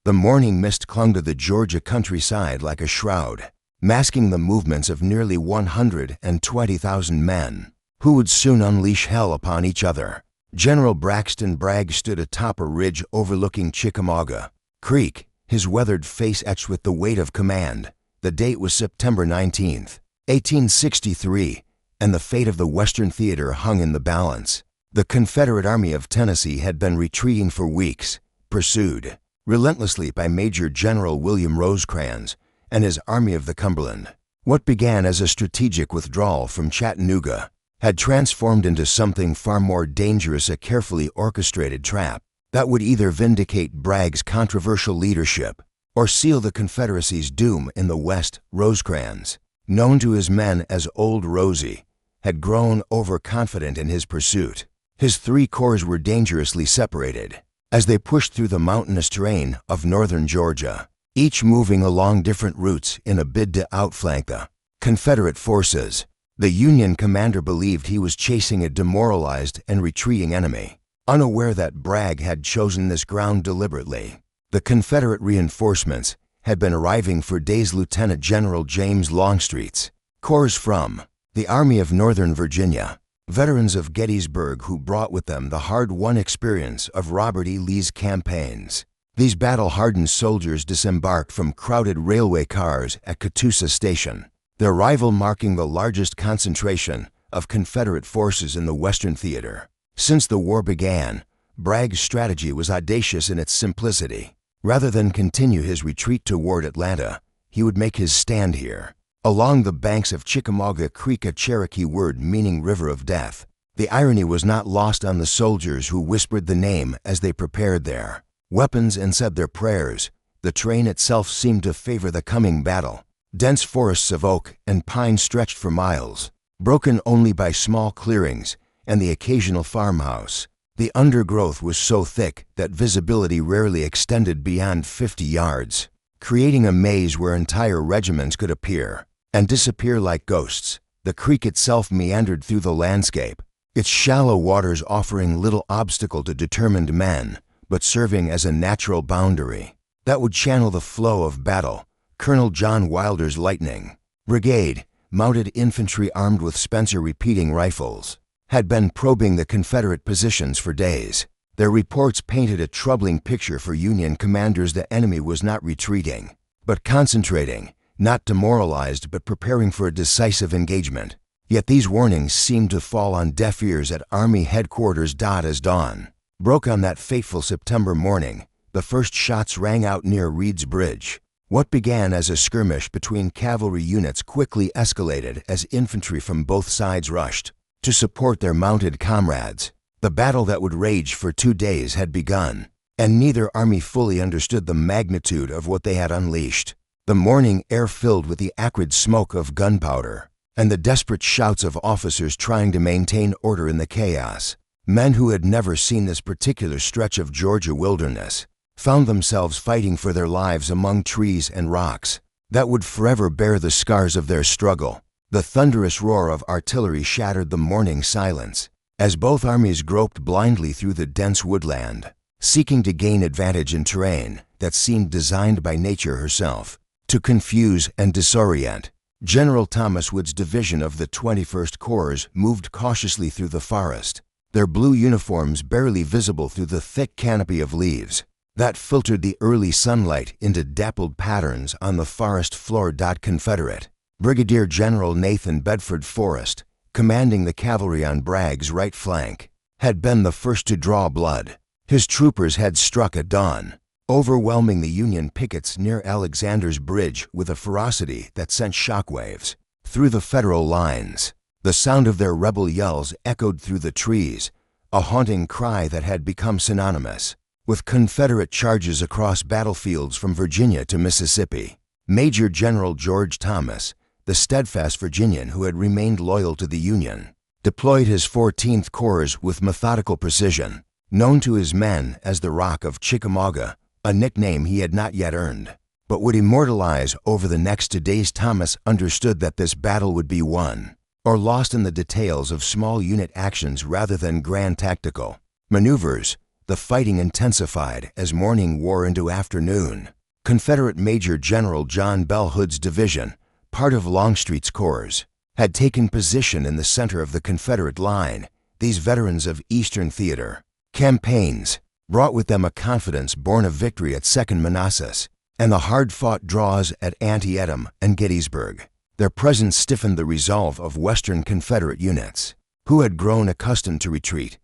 The morning mist clung to the Georgia countryside like a shroud, masking the movements of nearly 120,000 men, who would soon unleash hell upon each other. General Braxton Bragg stood atop a ridge overlooking Chickamauga Creek, his weathered face etched with the weight of command. The date was September 19, 1863, and the fate of the Western Theater hung in the balance. The Confederate Army of Tennessee had been retreating for weeks, pursued relentlessly by Major General William Rosecrans and his Army of the Cumberland. What began as a strategic withdrawal from Chattanooga had transformed into something far more dangerous, a carefully orchestrated trap that would either vindicate Bragg's controversial leadership or seal the Confederacy's doom in the West. Rosecrans, known to his men as Old Rosie, had grown overconfident in his pursuit. His 3 corps were dangerously separated as they pushed through the mountainous terrain of northern Georgia, each moving along different routes in a bid to outflank the Confederate forces. The Union commander believed he was chasing a demoralized and retreating enemy, unaware that Bragg had chosen this ground deliberately. The Confederate reinforcements had been arriving for days. Lieutenant General James Longstreet's corps from the Army of Northern Virginia, veterans of Gettysburg who brought with them the hard-won experience of Robert E. Lee's campaigns. These battle-hardened soldiers disembarked from crowded railway cars at Catoosa Station, their arrival marking the largest concentration of Confederate forces in the Western Theater. Since the war began, Bragg's strategy was audacious in its simplicity. Rather than continue his retreat toward Atlanta, he would make his stand here, along the banks of Chickamauga Creek, a Cherokee word meaning river of death. The irony was not lost on the soldiers who whispered the name as they prepared their weapons and said their prayers. The terrain itself seemed to favor the coming battle. Dense forests of oak and pine stretched for miles, broken only by small clearings and the occasional farmhouse. The undergrowth was so thick that visibility rarely extended beyond 50 yards, creating a maze where entire regiments could appear and disappear like ghosts. The creek itself meandered through the landscape, its shallow waters offering little obstacle to determined men, but serving as a natural boundary that would channel the flow of battle. Colonel John Wilder's Lightning Brigade, mounted infantry armed with Spencer repeating rifles, had been probing the Confederate positions for days. Their reports painted a troubling picture for Union commanders. The enemy was not retreating, but concentrating, not demoralized but preparing for a decisive engagement. Yet these warnings seemed to fall on deaf ears at Army headquarters. As dawn broke on that fateful September morning, the first shots rang out near Reed's Bridge. What began as a skirmish between cavalry units quickly escalated as infantry from both sides rushed to support their mounted comrades. The battle that would rage for 2 days had begun, and neither army fully understood the magnitude of what they had unleashed. The morning air filled with the acrid smoke of gunpowder and the desperate shouts of officers trying to maintain order in the chaos. Men who had never seen this particular stretch of Georgia wilderness found themselves fighting for their lives among trees and rocks that would forever bear the scars of their struggle. The thunderous roar of artillery shattered the morning silence as both armies groped blindly through the dense woodland, seeking to gain advantage in terrain that seemed designed by nature herself to confuse and disorient. General Thomas Wood's division of the 21st Corps moved cautiously through the forest, their blue uniforms barely visible through the thick canopy of leaves that filtered the early sunlight into dappled patterns on the forest floor. Confederate Brigadier General Nathan Bedford Forrest, commanding the cavalry on Bragg's right flank, had been the first to draw blood. His troopers had struck at dawn, overwhelming the Union pickets near Alexander's Bridge with a ferocity that sent shockwaves through the Federal lines. The sound of their rebel yells echoed through the trees, a haunting cry that had become synonymous with Confederate charges across battlefields from Virginia to Mississippi. Major General George Thomas, the steadfast Virginian who had remained loyal to the Union, deployed his 14th Corps with methodical precision. Known to his men as the Rock of Chickamauga, a nickname he had not yet earned, but would immortalize over the next 2 days, Thomas understood that this battle would be won or lost in the details of small unit actions rather than grand tactical maneuvers. The fighting intensified as morning wore into afternoon. Confederate Major General John Bell Hood's division, part of Longstreet's corps, had taken position in the center of the Confederate line. These veterans of Eastern theater campaigns brought with them a confidence born of victory at Second Manassas and the hard-fought draws at Antietam and Gettysburg. Their presence stiffened the resolve of Western Confederate units, who had grown accustomed to retreat.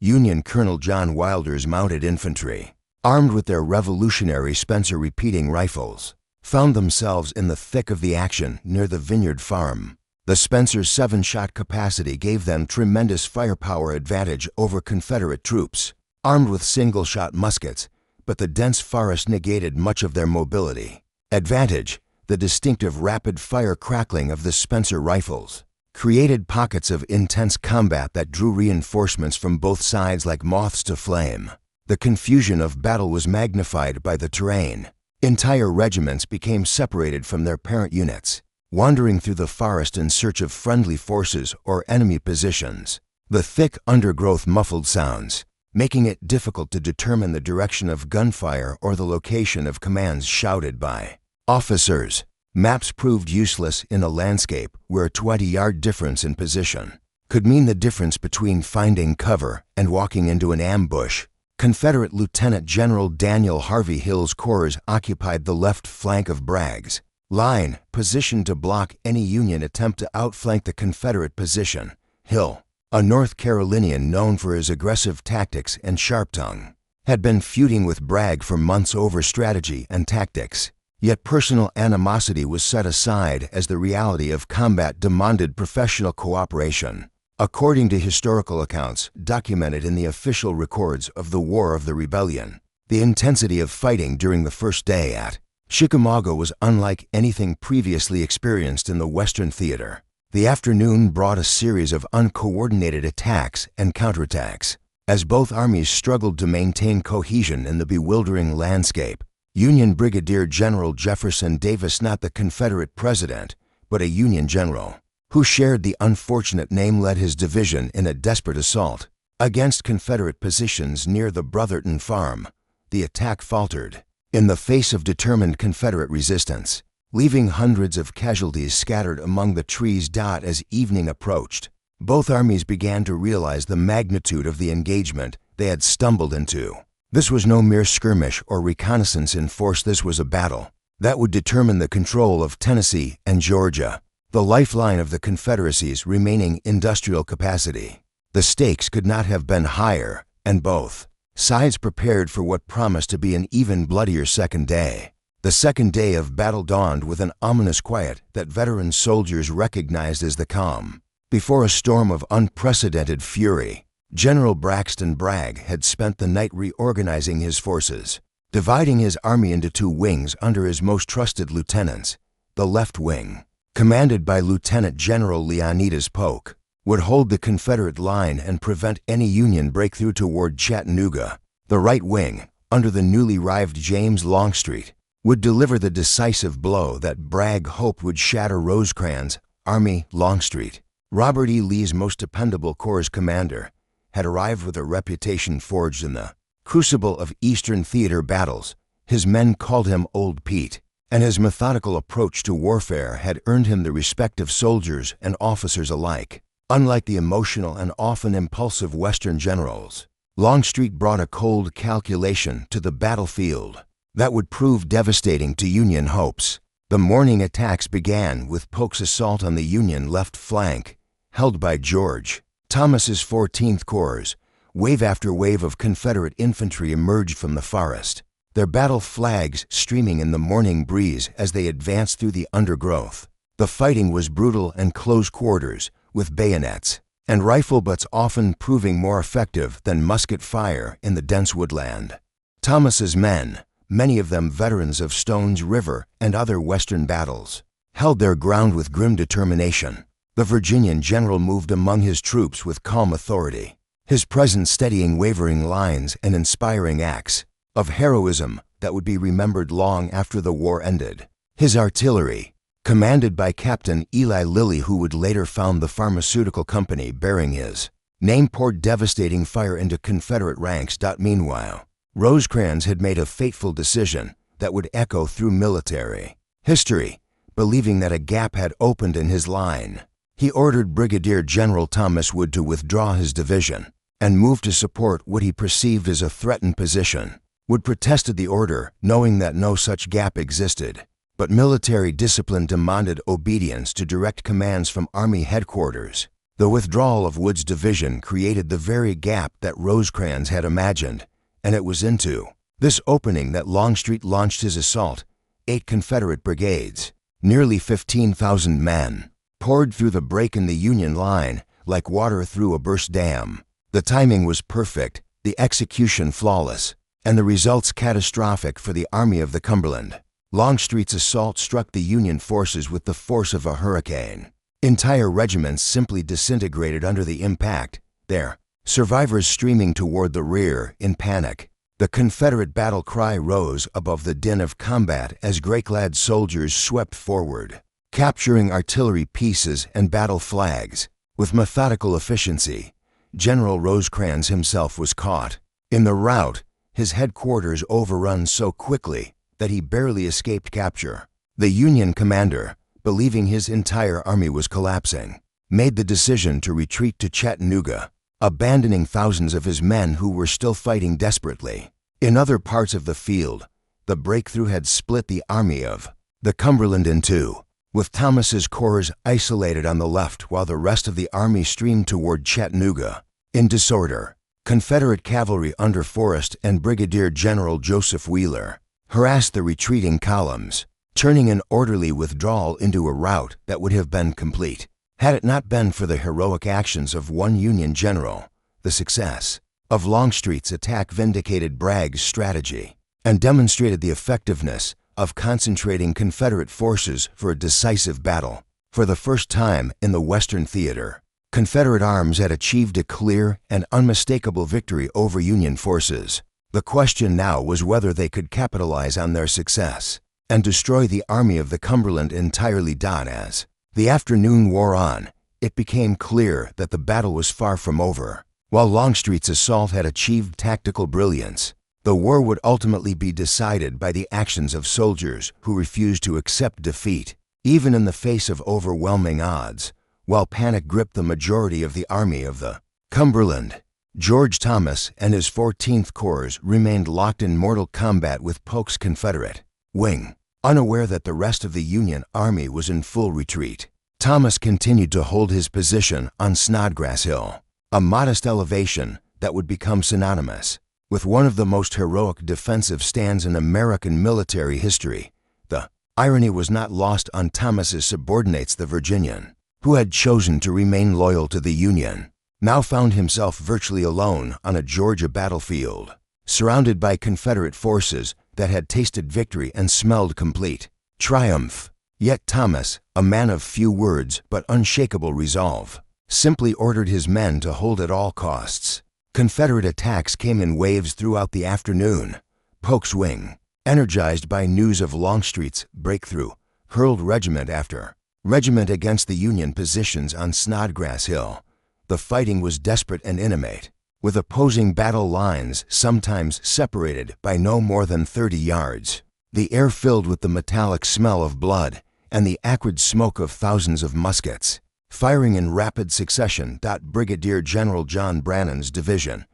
Union Colonel John Wilder's mounted infantry, armed with their revolutionary Spencer repeating rifles, found themselves in the thick of the action near the Vineyard Farm. The Spencer's 7-shot capacity gave them tremendous firepower advantage over Confederate troops, armed with single-shot muskets, but the dense forest negated much of their mobility. Advantage, the distinctive rapid-fire crackling of the Spencer rifles, created pockets of intense combat that drew reinforcements from both sides like moths to flame. The confusion of battle was magnified by the terrain. Entire regiments became separated from their parent units, wandering through the forest in search of friendly forces or enemy positions. The thick undergrowth muffled sounds, making it difficult to determine the direction of gunfire or the location of commands shouted by officers. Maps proved useless in a landscape where a 20-yard difference in position could mean the difference between finding cover and walking into an ambush. Confederate Lieutenant General Daniel Harvey Hill's corps occupied the left flank of Bragg's line, positioned to block any Union attempt to outflank the Confederate position. Hill, a North Carolinian known for his aggressive tactics and sharp tongue, had been feuding with Bragg for months over strategy and tactics. Yet personal animosity was set aside as the reality of combat demanded professional cooperation. According to historical accounts documented in the official records of the War of the Rebellion, the intensity of fighting during the first day at Chickamauga was unlike anything previously experienced in the Western theater. The afternoon brought a series of uncoordinated attacks and counterattacks, as both armies struggled to maintain cohesion in the bewildering landscape. Union Brigadier General Jefferson Davis, not the Confederate president, but a Union general, who shared the unfortunate name, led his division in a desperate assault against Confederate positions near the Brotherton Farm. The attack faltered in the face of determined Confederate resistance, leaving hundreds of casualties scattered among the trees. As evening approached, both armies began to realize the magnitude of the engagement they had stumbled into. This was no mere skirmish or reconnaissance in force. This was a battle that would determine the control of Tennessee and Georgia, the lifeline of the Confederacy's remaining industrial capacity. The stakes could not have been higher, and both sides prepared for what promised to be an even bloodier second day. The second day of battle dawned with an ominous quiet that veteran soldiers recognized as the calm before a storm of unprecedented fury. General Braxton Bragg had spent the night reorganizing his forces, dividing his army into two wings under his most trusted lieutenants. The left wing, commanded by Lieutenant General Leonidas Polk, would hold the Confederate line and prevent any Union breakthrough toward Chattanooga. The right wing, under the newly arrived James Longstreet, would deliver the decisive blow that Bragg hoped would shatter Rosecrans' army. Longstreet, Robert E. Lee's most dependable corps commander, had arrived with a reputation forged in the crucible of Eastern theater battles. His men called him Old Pete, and his methodical approach to warfare had earned him the respect of soldiers and officers alike. Unlike the emotional and often impulsive Western generals, Longstreet brought a cold calculation to the battlefield that would prove devastating to Union hopes. The morning attacks began with Polk's assault on the Union left flank, held by George Thomas's 14th Corps. Wave after wave of Confederate infantry emerged from the forest, their battle flags streaming in the morning breeze as they advanced through the undergrowth. The fighting was brutal and close quarters, with bayonets and rifle butts often proving more effective than musket fire in the dense woodland. Thomas's men, many of them veterans of Stone's River and other Western battles, held their ground with grim determination. The Virginian general moved among his troops with calm authority, his presence steadying wavering lines and inspiring acts of heroism that would be remembered long after the war ended. His artillery, commanded by Captain Eli Lilly, who would later found the pharmaceutical company bearing his Name poured devastating fire into Confederate ranks. Meanwhile, Rosecrans had made a fateful decision that would echo through military history, believing that a gap had opened in his line. He ordered Brigadier General Thomas Wood to withdraw his division and move to support what he perceived as a threatened position. Wood protested the order, knowing that no such gap existed, but military discipline demanded obedience to direct commands from Army headquarters. The withdrawal of Wood's division created the very gap that Rosecrans had imagined, and it was into this opening that Longstreet launched his assault. 8 Confederate brigades, nearly 15,000 men, poured through the break in the Union line like water through a burst dam. The timing was perfect, the execution flawless, and the results catastrophic for the Army of the Cumberland. Longstreet's assault struck the Union forces with the force of a hurricane. Entire regiments simply disintegrated under the impact, their survivors streaming toward the rear in panic. The Confederate battle cry rose above the din of combat as gray-clad soldiers swept forward, capturing artillery pieces and battle flags. With methodical efficiency, General Rosecrans himself was caught in the rout, his headquarters overrun so quickly that he barely escaped capture. The Union commander, believing his entire army was collapsing, made the decision to retreat to Chattanooga, abandoning thousands of his men who were still fighting desperately. In other parts of the field, the breakthrough had split the Army of the Cumberland in two, with Thomas's corps isolated on the left while the rest of the army streamed toward Chattanooga. In disorder, Confederate cavalry under Forrest and Brigadier General Joseph Wheeler harassed the retreating columns, turning an orderly withdrawal into a rout that would have been complete had it not been for the heroic actions of one Union general. The success of Longstreet's attack vindicated Bragg's strategy and demonstrated the effectiveness of concentrating Confederate forces for a decisive battle. For the first time in the Western theater, Confederate arms had achieved a clear and unmistakable victory over Union forces. The question now was whether they could capitalize on their success and destroy the Army of the Cumberland entirely. As the afternoon wore on, it became clear that the battle was far from over. While Longstreet's assault had achieved tactical brilliance, the war would ultimately be decided by the actions of soldiers who refused to accept defeat, even in the face of overwhelming odds. While panic gripped the majority of the Army of the Cumberland, George Thomas and his 14th Corps remained locked in mortal combat with Polk's Confederate wing. Unaware that the rest of the Union Army was in full retreat, Thomas continued to hold his position on Snodgrass Hill, a modest elevation that would become synonymous with one of the most heroic defensive stands in American military history. The irony was not lost on Thomas's subordinates. The Virginian, who had chosen to remain loyal to the Union, now found himself virtually alone on a Georgia battlefield, surrounded by Confederate forces that had tasted victory and smelled complete triumph. Yet Thomas, a man of few words but unshakable resolve, simply ordered his men to hold at all costs. Confederate attacks came in waves throughout the afternoon. Polk's wing, energized by news of Longstreet's breakthrough, hurled regiment after regiment against the Union positions on Snodgrass Hill. The fighting was desperate and intimate, with opposing battle lines sometimes separated by no more than 30 yards. The air filled with the metallic smell of blood and the acrid smoke of thousands of muskets, firing in rapid succession. Brigadier General John Brannan's division,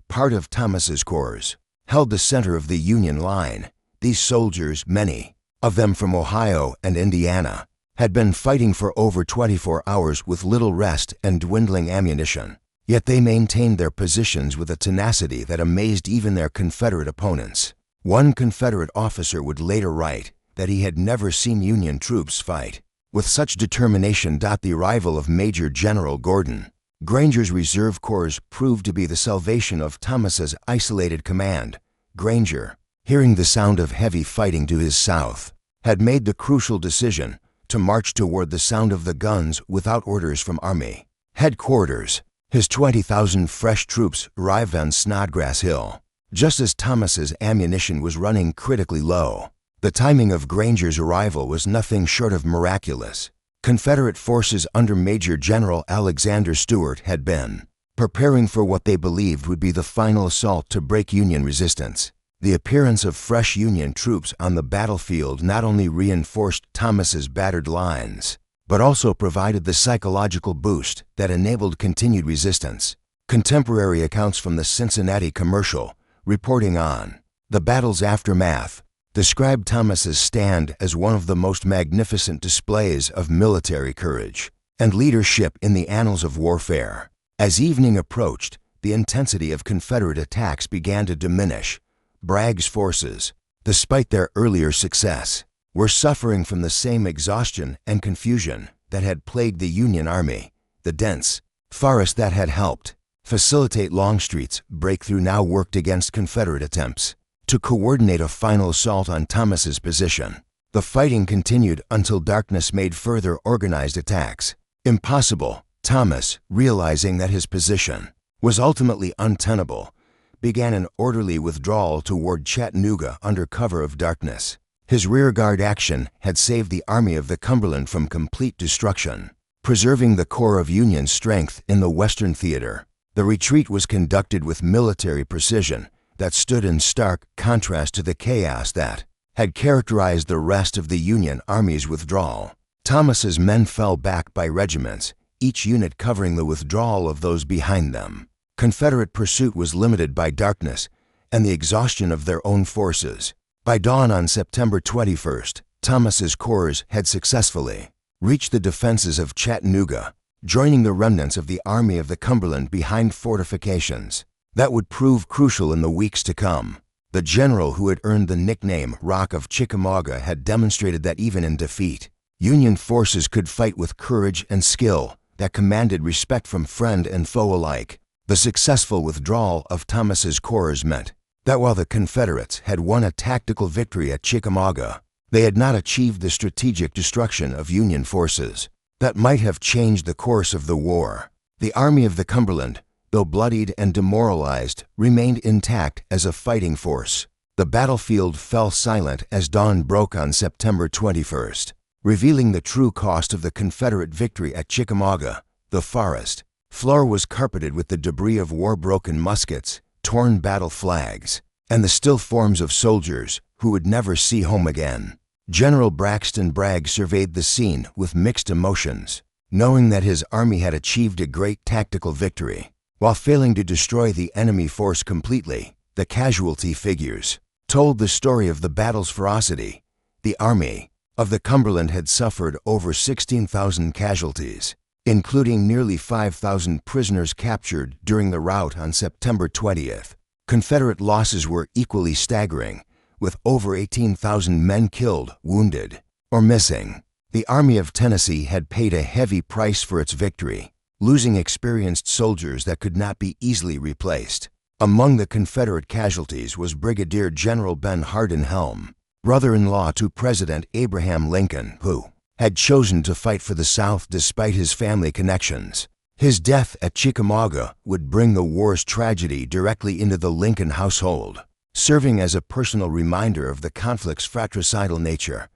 part of Thomas's corps, held the center of the Union line. These soldiers, many of them from Ohio and Indiana, had been fighting for over 24 hours with little rest and dwindling ammunition. Yet they maintained their positions with a tenacity that amazed even their Confederate opponents. One Confederate officer would later write that he had never seen Union troops fight with such determination. The arrival of Major General Gordon Granger's reserve corps proved to be the salvation of Thomas's isolated command. Granger, hearing the sound of heavy fighting to his south, had made the crucial decision to march toward the sound of the guns without orders from Army headquarters. His 20,000 fresh troops arrived on Snodgrass Hill just as Thomas's ammunition was running critically low. The timing of Granger's arrival was nothing short of miraculous. Confederate forces under Major General Alexander Stewart had been preparing for what they believed would be the final assault to break Union resistance. The appearance of fresh Union troops on the battlefield not only reinforced Thomas's battered lines, but also provided the psychological boost that enabled continued resistance. Contemporary accounts from the Cincinnati Commercial, reporting on the battle's aftermath, described Thomas's stand as one of the most magnificent displays of military courage and leadership in the annals of warfare. As evening approached, the intensity of Confederate attacks began to diminish. Bragg's forces, despite their earlier success, were suffering from the same exhaustion and confusion that had plagued the Union Army. The dense forest that had helped facilitate Longstreet's breakthrough now worked against Confederate attempts to coordinate a final assault on Thomas's position. The fighting continued until darkness made further organized attacks impossible. Thomas, realizing that his position was ultimately untenable, began an orderly withdrawal toward Chattanooga under cover of darkness. His rearguard action had saved the Army of the Cumberland from complete destruction, preserving the core of Union strength in the Western theater. The retreat was conducted with military precision that stood in stark contrast to the chaos that had characterized the rest of the Union Army's withdrawal. Thomas's men fell back by regiments, each unit covering the withdrawal of those behind them. Confederate pursuit was limited by darkness and the exhaustion of their own forces. By dawn on September 21st, Thomas's corps had successfully reached the defenses of Chattanooga, joining the remnants of the Army of the Cumberland behind fortifications that would prove crucial in the weeks to come. The general who had earned the nickname Rock of Chickamauga had demonstrated that even in defeat, Union forces could fight with courage and skill that commanded respect from friend and foe alike. The successful withdrawal of Thomas's corps meant that while the Confederates had won a tactical victory at Chickamauga, they had not achieved the strategic destruction of Union forces that might have changed the course of the war. The Army of the Cumberland, though bloodied and demoralized, remained intact as a fighting force. The battlefield fell silent as dawn broke on September 21st, revealing the true cost of the Confederate victory at Chickamauga. The forest floor was carpeted with the debris of war-broken muskets, torn battle flags, and the still forms of soldiers who would never see home again. General Braxton Bragg surveyed the scene with mixed emotions, knowing that his army had achieved a great tactical victory. While failing to destroy the enemy force completely, the casualty figures told the story of the battle's ferocity. The Army of the Cumberland had suffered over 16,000 casualties, including nearly 5,000 prisoners captured during the rout on September 20th. Confederate losses were equally staggering, with over 18,000 men killed, wounded, or missing. The Army of Tennessee had paid a heavy price for its victory, losing experienced soldiers that could not be easily replaced. Among the Confederate casualties was Brigadier General Ben Hardin Helm, brother-in-law to President Abraham Lincoln, who had chosen to fight for the South despite his family connections. His death at Chickamauga would bring the war's tragedy directly into the Lincoln household, serving as a personal reminder of the conflict's fratricidal nature.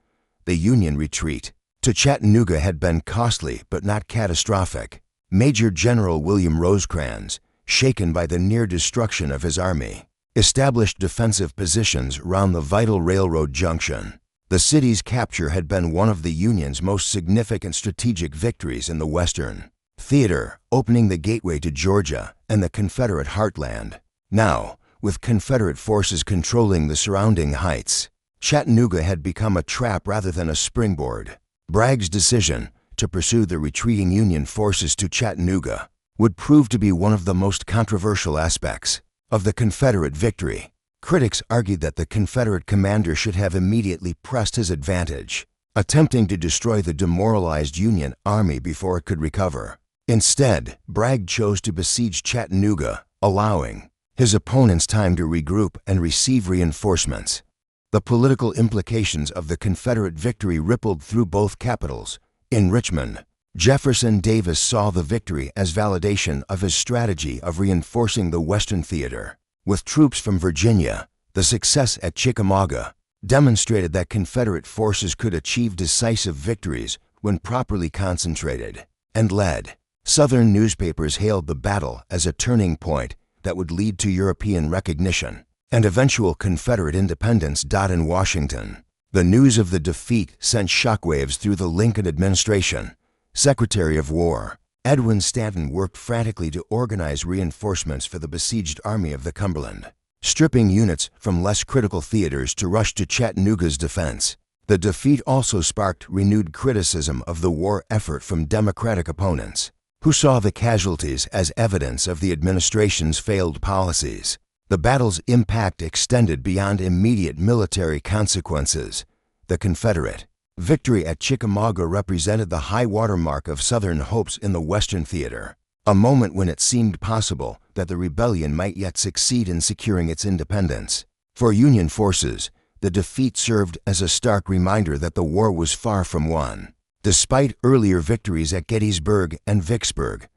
The Union retreat to Chattanooga had been costly but not catastrophic. Major General William Rosecrans, shaken by the near destruction of his army, established defensive positions around the vital railroad junction. The city's capture had been one of the Union's most significant strategic victories in the Western theater, opening the gateway to Georgia and the Confederate heartland. Now, with Confederate forces controlling the surrounding heights, Chattanooga had become a trap rather than a springboard. Bragg's decision to pursue the retreating Union forces to Chattanooga would prove to be one of the most controversial aspects of the Confederate victory. Critics argued that the Confederate commander should have immediately pressed his advantage, attempting to destroy the demoralized Union army before it could recover. Instead, Bragg chose to besiege Chattanooga, allowing his opponents time to regroup and receive reinforcements. The political implications of the Confederate victory rippled through both capitals. In Richmond, Jefferson Davis saw the victory as validation of his strategy of reinforcing the Western theater with troops from Virginia. The success at Chickamauga demonstrated that Confederate forces could achieve decisive victories when properly concentrated and led. Southern newspapers hailed the battle as a turning point that would lead to European recognition and eventual Confederate independence. In Washington, the news of the defeat sent shockwaves through the Lincoln administration. Secretary of War Edwin Stanton worked frantically to organize reinforcements for the besieged Army of the Cumberland, stripping units from less critical theaters to rush to Chattanooga's defense. The defeat also sparked renewed criticism of the war effort from Democratic opponents, who saw the casualties as evidence of the administration's failed policies. The battle's impact extended beyond immediate military consequences. The Confederate victory at Chickamauga represented the high watermark of Southern hopes in the Western theater, a moment when it seemed possible that the rebellion might yet succeed in securing its independence. For Union forces, the defeat served as a stark reminder that the war was far from won. Despite earlier victories at Gettysburg and Vicksburg,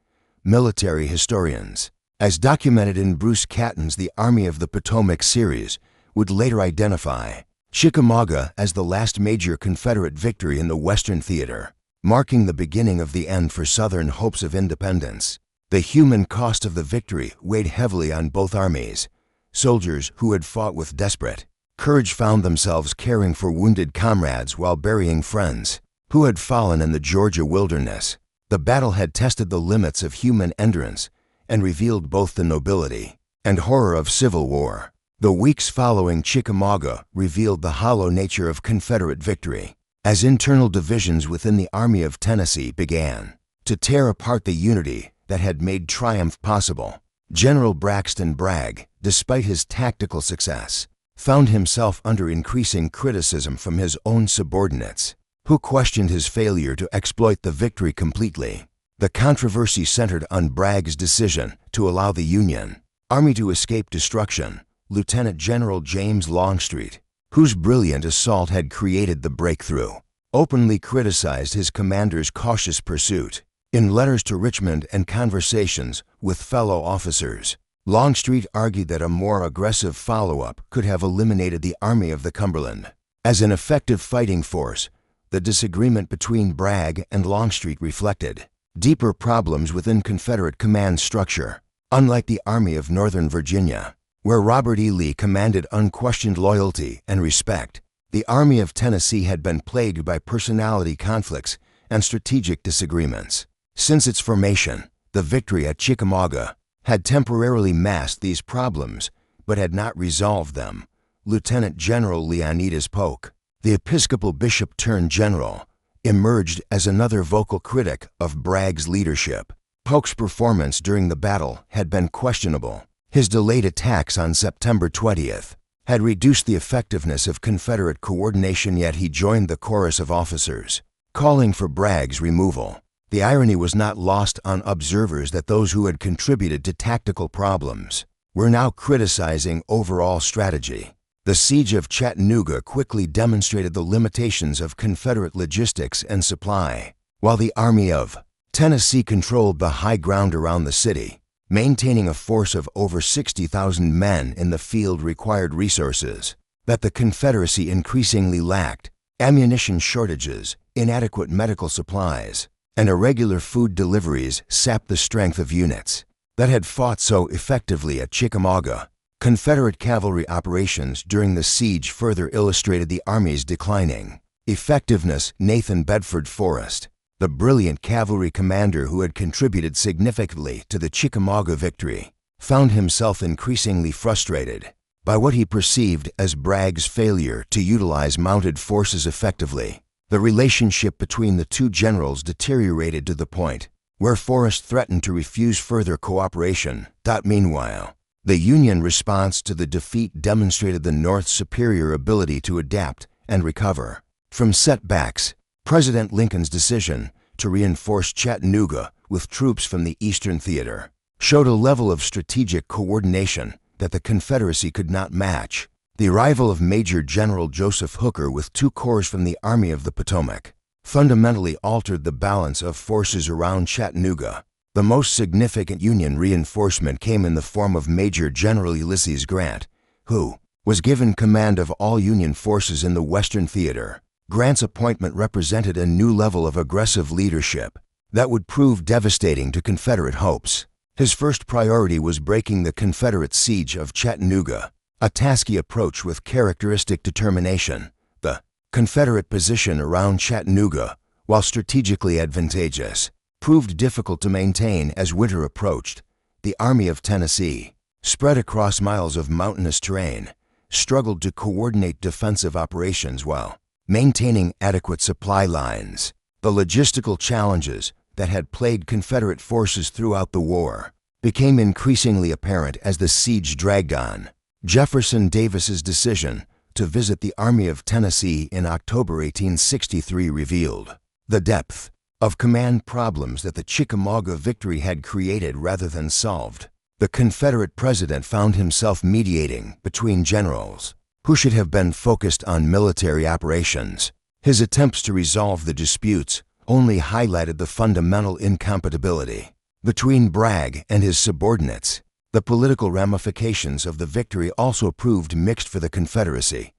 military historians, as documented in Bruce Catton's The Army of the Potomac series, would later identify Chickamauga as the last major Confederate victory in the Western theater, marking the beginning of the end for Southern hopes of independence. The human cost of the victory weighed heavily on both armies. Soldiers who had fought with desperate courage found themselves caring for wounded comrades while burying friends who had fallen in the Georgia wilderness. The battle had tested the limits of human endurance and revealed both the nobility and horror of civil war. The weeks following Chickamauga revealed the hollow nature of Confederate victory, as internal divisions within the Army of Tennessee began to tear apart the unity that had made triumph possible. General Braxton Bragg, despite his tactical success, found himself under increasing criticism from his own subordinates, who questioned his failure to exploit the victory completely. The controversy centered on Bragg's decision to allow the Union Army to escape destruction. Lieutenant General James Longstreet, whose brilliant assault had created the breakthrough, openly criticized his commander's cautious pursuit. In letters to Richmond and conversations with fellow officers, Longstreet argued that a more aggressive follow-up could have eliminated the Army of the Cumberland. As an effective fighting force, the disagreement between Bragg and Longstreet reflected deeper problems within Confederate command structure. Unlike the Army of Northern Virginia, where Robert E. Lee commanded unquestioned loyalty and respect, the Army of Tennessee had been plagued by personality conflicts and strategic disagreements. Since its formation, the victory at Chickamauga had temporarily masked these problems, but had not resolved them. Lieutenant General Leonidas Polk, the Episcopal bishop-turned-general, emerged as another vocal critic of Bragg's leadership. Polk's performance during the battle had been questionable. His delayed attacks on September 20th had reduced the effectiveness of Confederate coordination, yet he joined the chorus of officers calling for Bragg's removal. The irony was not lost on observers that those who had contributed to tactical problems were now criticizing overall strategy. The siege of Chattanooga quickly demonstrated the limitations of Confederate logistics and supply. While the Army of Tennessee controlled the high ground around the city, maintaining a force of over 60,000 men in the field required resources that the Confederacy increasingly lacked. Ammunition shortages, inadequate medical supplies, and irregular food deliveries sapped the strength of units that had fought so effectively at Chickamauga. Confederate cavalry operations during the siege further illustrated the Army's declining effectiveness. Nathan Bedford Forrest, the brilliant cavalry commander who had contributed significantly to the Chickamauga victory, found himself increasingly frustrated by what he perceived as Bragg's failure to utilize mounted forces effectively. The relationship between the two generals deteriorated to the point where Forrest threatened to refuse further cooperation. Meanwhile, the Union response to the defeat demonstrated the North's superior ability to adapt and recover from setbacks. President Lincoln's decision to reinforce Chattanooga with troops from the Eastern Theater showed a level of strategic coordination that the Confederacy could not match. The arrival of Major General Joseph Hooker with 2 corps from the Army of the Potomac fundamentally altered the balance of forces around Chattanooga. The most significant Union reinforcement came in the form of Major General Ulysses Grant, who was given command of all Union forces in the Western Theater. Grant's appointment represented a new level of aggressive leadership that would prove devastating to Confederate hopes. His first priority was breaking the Confederate siege of Chattanooga, a task he approached with characteristic determination. The Confederate position around Chattanooga, while strategically advantageous, proved difficult to maintain as winter approached. The Army of Tennessee, spread across miles of mountainous terrain, struggled to coordinate defensive operations while maintaining adequate supply lines. The logistical challenges that had plagued Confederate forces throughout the war became increasingly apparent as the siege dragged on. Jefferson Davis's decision to visit the Army of Tennessee in October 1863 revealed the depth of command problems that the Chickamauga victory had created rather than solved. The Confederate president found himself mediating between generals who should have been focused on military operations. His attempts to resolve the disputes only highlighted the fundamental incompatibility between Bragg and his subordinates. The political ramifications of the victory also proved mixed for the Confederacy.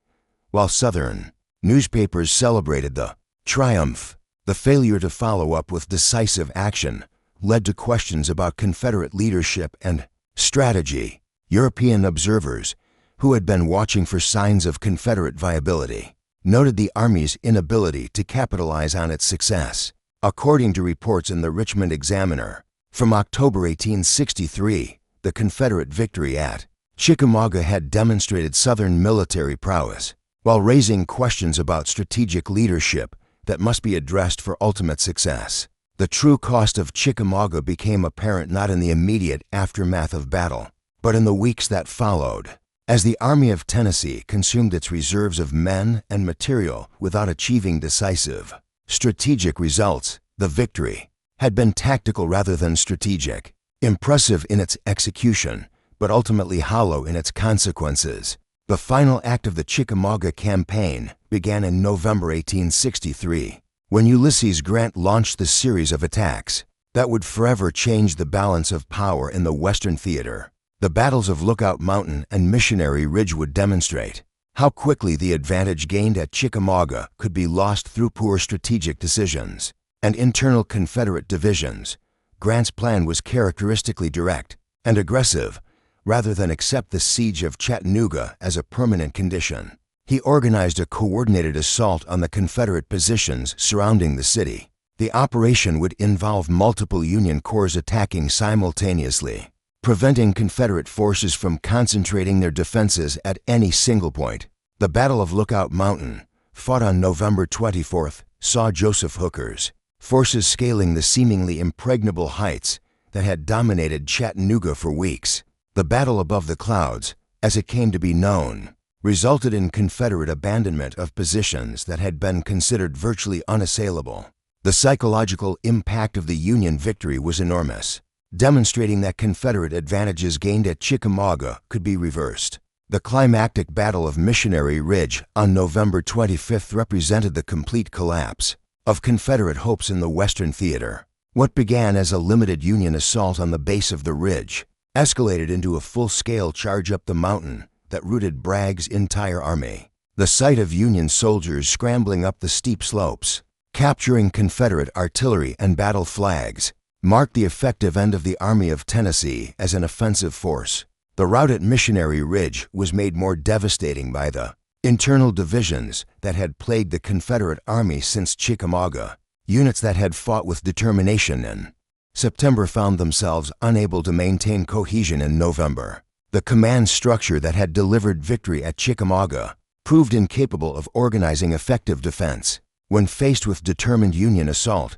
While Southern newspapers celebrated the triumph, the failure to follow up with decisive action led to questions about Confederate leadership and strategy. European observers, who had been watching for signs of Confederate viability, noted the Army's inability to capitalize on its success. According to reports in the Richmond Examiner from October 1863, the Confederate victory at Chickamauga had demonstrated Southern military prowess, while raising questions about strategic leadership that must be addressed for ultimate success. The true cost of Chickamauga became apparent not in the immediate aftermath of battle, but in the weeks that followed. As the Army of Tennessee consumed its reserves of men and material without achieving decisive strategic results, the victory had been tactical rather than strategic, impressive in its execution, but ultimately hollow in its consequences. The final act of the Chickamauga campaign began in November 1863, when Ulysses Grant launched the series of attacks that would forever change the balance of power in the Western theater. The battles of Lookout Mountain and Missionary Ridge would demonstrate how quickly the advantage gained at Chickamauga could be lost through poor strategic decisions and internal Confederate divisions. Grant's plan was characteristically direct and aggressive, rather than accept the siege of Chattanooga as a permanent condition. He organized a coordinated assault on the Confederate positions surrounding the city. The operation would involve multiple Union corps attacking simultaneously, preventing Confederate forces from concentrating their defenses at any single point. The Battle of Lookout Mountain, fought on November 24th, saw Joseph Hooker's forces scaling the seemingly impregnable heights that had dominated Chattanooga for weeks. The battle above the clouds, as it came to be known, resulted in Confederate abandonment of positions that had been considered virtually unassailable. The psychological impact of the Union victory was enormous, demonstrating that Confederate advantages gained at Chickamauga could be reversed. The climactic Battle of Missionary Ridge on November 25th represented the complete collapse of Confederate hopes in the Western theater. What began as a limited Union assault on the base of the ridge escalated into a full-scale charge up the mountain that routed Bragg's entire army. The sight of Union soldiers scrambling up the steep slopes, capturing Confederate artillery and battle flags, marked the effective end of the Army of Tennessee as an offensive force. The rout at Missionary Ridge was made more devastating by the internal divisions that had plagued the Confederate Army since Chickamauga. Units that had fought with determination in September found themselves unable to maintain cohesion in November. The command structure that had delivered victory at Chickamauga proved incapable of organizing effective defense. When faced with determined Union assault,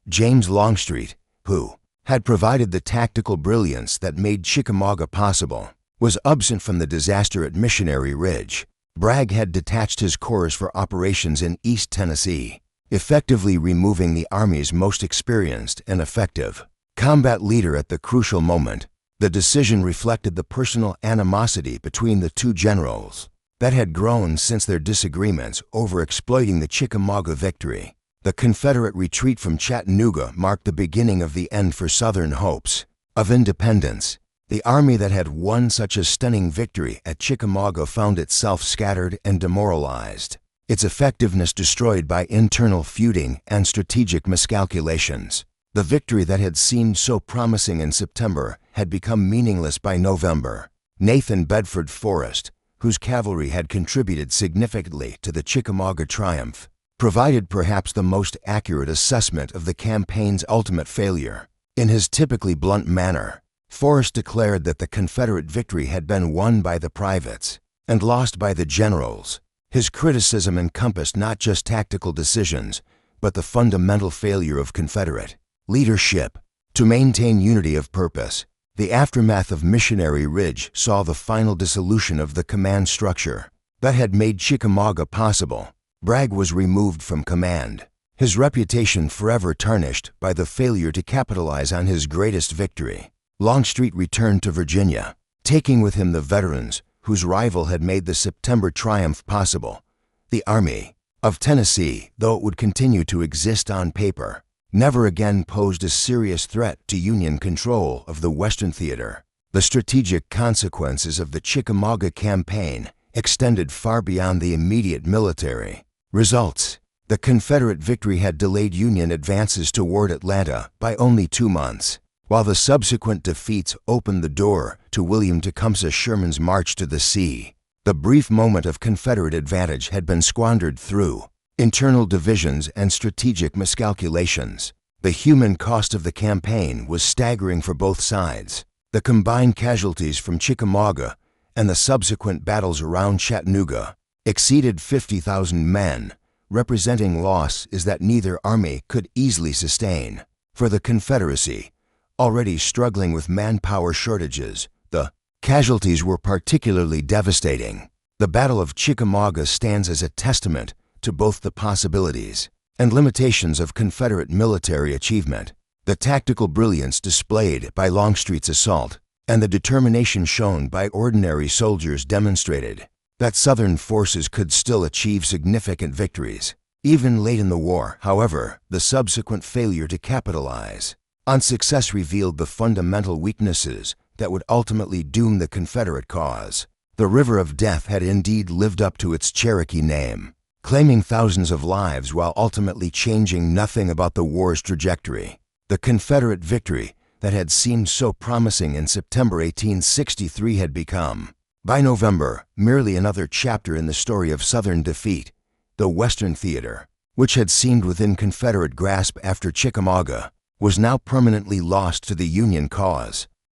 James Longstreet, who had provided the tactical brilliance that made Chickamauga possible, was absent from the disaster at Missionary Ridge. Bragg had detached his corps for operations in East Tennessee, effectively removing the Army's most experienced and effective combat leader at the crucial moment. The decision reflected the personal animosity between the two generals that had grown since their disagreements over exploiting the Chickamauga victory. The Confederate retreat from Chattanooga marked the beginning of the end for Southern hopes of independence. The army that had won such a stunning victory at Chickamauga found itself scattered and demoralized, its effectiveness destroyed by internal feuding and strategic miscalculations. The victory that had seemed so promising in September had become meaningless by November. Nathan Bedford Forrest, whose cavalry had contributed significantly to the Chickamauga triumph, provided perhaps the most accurate assessment of the campaign's ultimate failure. In his typically blunt manner, Forrest declared that the Confederate victory had been won by the privates and lost by the generals. His criticism encompassed not just tactical decisions, but the fundamental failure of Confederate leadership to maintain unity of purpose. The aftermath of Missionary Ridge saw the final dissolution of the command structure that had made Chickamauga possible. Bragg was removed from command, his reputation forever tarnished by the failure to capitalize on his greatest victory. Longstreet returned to Virginia, taking with him the veterans whose rival had made the September triumph possible. The Army of Tennessee, though it would continue to exist on paper, never again posed a serious threat to Union control of the Western theater. The strategic consequences of the Chickamauga campaign extended far beyond the immediate military results. The Confederate victory had delayed Union advances toward Atlanta by only 2 months, while the subsequent defeats opened the door to William Tecumseh Sherman's march to the sea. The brief moment of Confederate advantage had been squandered through internal divisions and strategic miscalculations. The human cost of the campaign was staggering for both sides. The combined casualties from Chickamauga and the subsequent battles around Chattanooga exceeded 50,000 men, representing losses that neither army could easily sustain. For the Confederacy, already struggling with manpower shortages, the casualties were particularly devastating. The Battle of Chickamauga stands as a testament to both the possibilities and limitations of Confederate military achievement. The tactical brilliance displayed by Longstreet's assault and the determination shown by ordinary soldiers demonstrated that Southern forces could still achieve significant victories, even late in the war. However, the subsequent failure to capitalize on success revealed the fundamental weaknesses that would ultimately doom the Confederate cause. The River of Death had indeed lived up to its Cherokee name, claiming thousands of lives while ultimately changing nothing about the war's trajectory. The Confederate victory that had seemed so promising in September 1863 had become, by November, merely another chapter in the story of Southern defeat. The Western theater, which had seemed within Confederate grasp after Chickamauga, was now permanently lost to the Union cause.